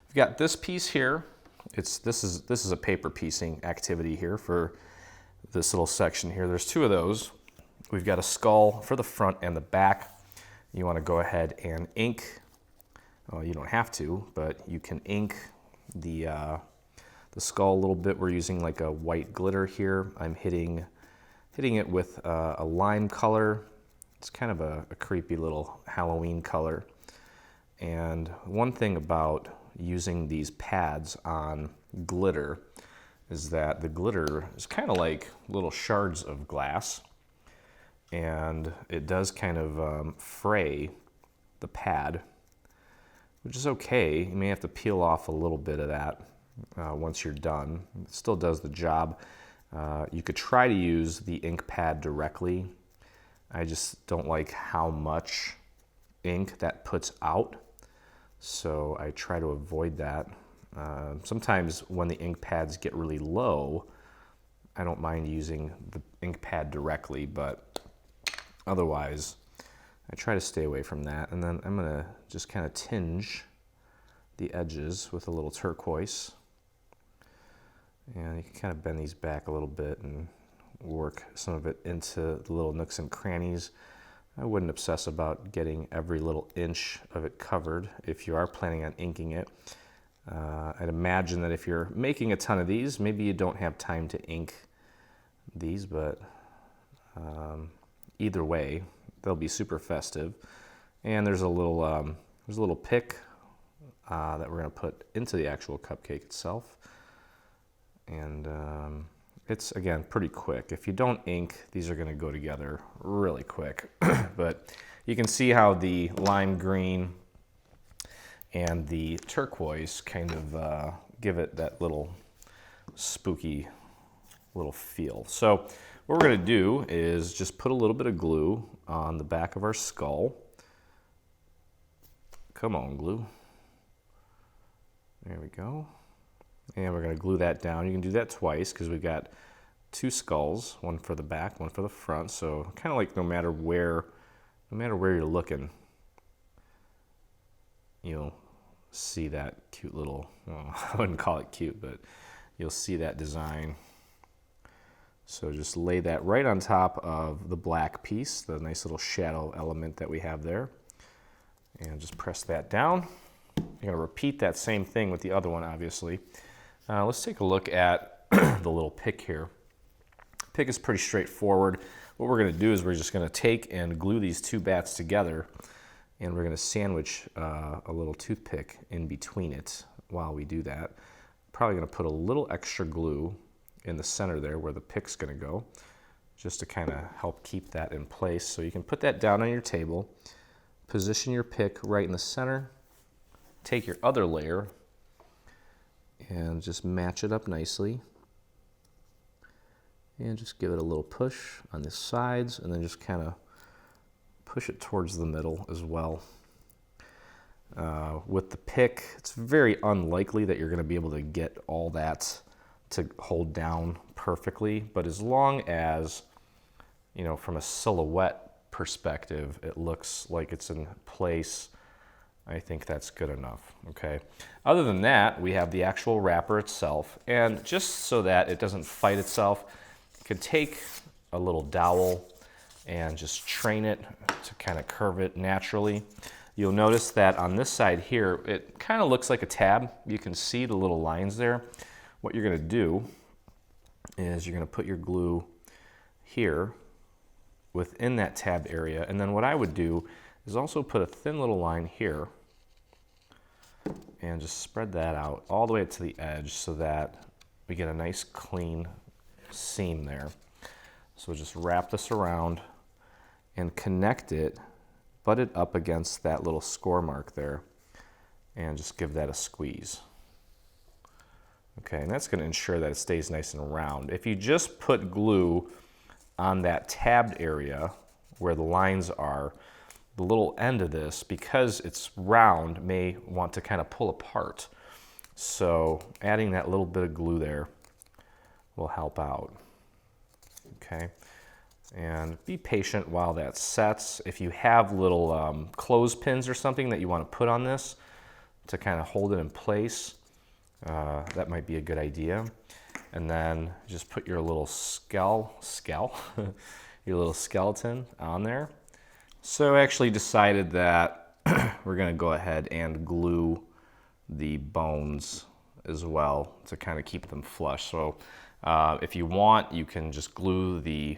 We've got this piece here. This is a paper piecing activity here for this little section here. There's two of those. We've got a skull for the front and the back. You want to go ahead and ink. Well, you don't have to, but you can ink the skull a little bit. We're using like a white glitter here. I'm hitting it with a lime color. It's kind of a creepy little Halloween color. And one thing about using these pads on glitter is that the glitter is kind of like little shards of glass, and it does kind of fray the pad, which is okay. You may have to peel off a little bit of that once you're done. It still does the job. You could try to use the ink pad directly. I just don't like how much ink that puts out, so I try to avoid that. Sometimes when the ink pads get really low, I don't mind using the ink pad directly, but otherwise I try to stay away from that. And then I'm gonna just kind of tinge the edges with a little turquoise. And you can kind of bend these back a little bit and work some of it into the little nooks and crannies. I wouldn't obsess about getting every little inch of it covered if you are planning on inking it. I'd imagine that if you're making a ton of these, maybe you don't have time to ink these, but either way, they'll be super festive. And there's a little pick that we're going to put into the actual cupcake itself. And it's, again, pretty quick. If you don't ink, these are going to go together really quick. But you can see how the lime green and the turquoise kind of give it that little spooky little feel. So what we're going to do is just put a little bit of glue on the back of our skull. Come on, glue. There we go. And we're going to glue that down. You can do that twice because we've got two skulls, one for the back, one for the front. So kind of like no matter where you're looking, you'll see that cute little, well, I wouldn't call it cute, but you'll see that design. So just lay that right on top of the black piece, the nice little shadow element that we have there. And just press that down. You're going to repeat that same thing with the other one, obviously. Let's take a look at the little pick here. Pick is pretty straightforward. What we're going to do is we're just going to take and glue these two bats together, and we're going to sandwich a little toothpick in between it while we do that. Probably going to put a little extra glue in the center there where the pick's going to go, just to kind of help keep that in place. So you can put that down on your table, position your pick right in the center, take your other layer, and just match it up nicely. And just give it a little push on the sides, and then just kind of push it towards the middle as well. With the pick, it's very unlikely that you're going to be able to get all that to hold down perfectly, but as long as, you know, from a silhouette perspective, it looks like it's in place, I think that's good enough, okay? Other than that, we have the actual wrapper itself, and just so that it doesn't fight itself, you can take a little dowel and just train it to kind of curve it naturally. You'll notice that on this side here, it kind of looks like a tab. You can see the little lines there. What you're gonna do is you're gonna put your glue here within that tab area, and then what I would do is also put a thin little line here and just spread that out all the way to the edge so that we get a nice clean seam there. So just wrap this around and connect it, butt it up against that little score mark there, and just give that a squeeze. Okay, and that's going to ensure that it stays nice and round. If you just put glue on that tabbed area where the lines are, the little end of this, because it's round, may want to kind of pull apart. So adding that little bit of glue there will help out. Okay, and be patient while that sets. If you have little clothespins or something that you want to put on this, to kind of hold it in place, that might be a good idea. And then just put your little your little skeleton on there. So I actually decided that we're gonna go ahead and glue the bones as well to kind of keep them flush. So if you want, you can just glue the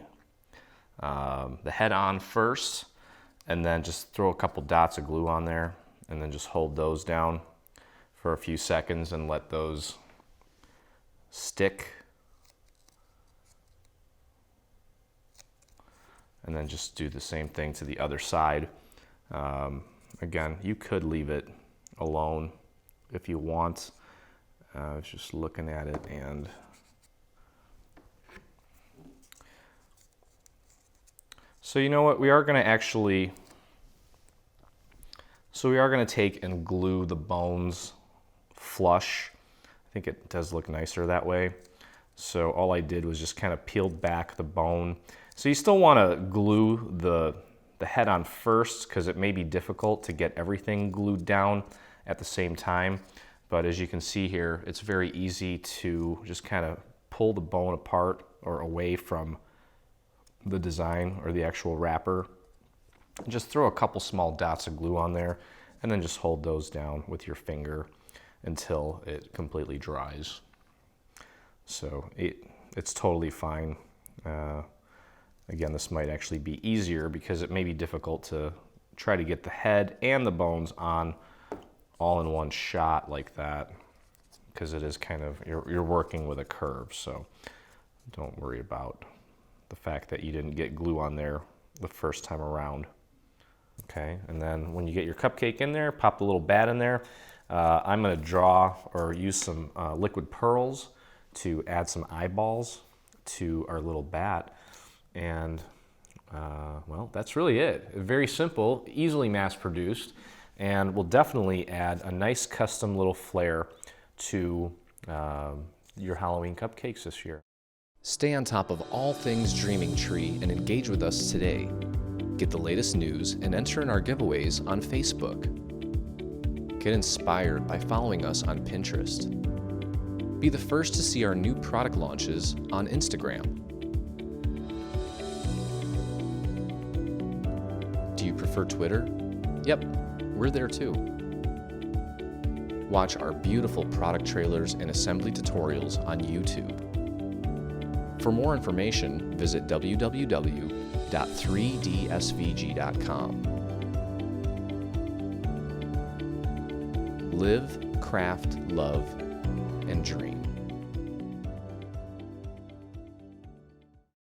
head on first, and then just throw a couple dots of glue on there, and then just hold those down for a few seconds and let those stick. And then just do the same thing to the other side. Again, you could leave it alone if you want. I was just looking at it, and so you know what, we are going to take and glue the bones flush. I think it does look nicer that way. So all I did was just kind of peeled back the bone. So you still want to glue the head on first, because it may be difficult to get everything glued down at the same time. But as you can see here, it's very easy to just kind of pull the bone apart or away from the design or the actual wrapper. Just throw a couple small dots of glue on there, and then just hold those down with your finger until it completely dries. So it's totally fine. Again, this might actually be easier because it may be difficult to try to get the head and the bones on all in one shot like that, because it is kind of, you're working with a curve. So don't worry about the fact that you didn't get glue on there the first time around. Okay, and then when you get your cupcake in there, pop the little bat in there. I'm going to draw or use some liquid pearls to add some eyeballs to our little bat. And well, that's really it. Very simple, easily mass produced, and will definitely add a nice custom little flair to your Halloween cupcakes this year. Stay on top of all things Dreaming Tree and engage with us today. Get the latest news and enter in our giveaways on Facebook. Get inspired by following us on Pinterest. Be the first to see our new product launches on Instagram. Do you prefer Twitter? Yep, we're there too. Watch our beautiful product trailers and assembly tutorials on YouTube. For more information, visit www.3dsvg.com. Live, craft, love, and dream.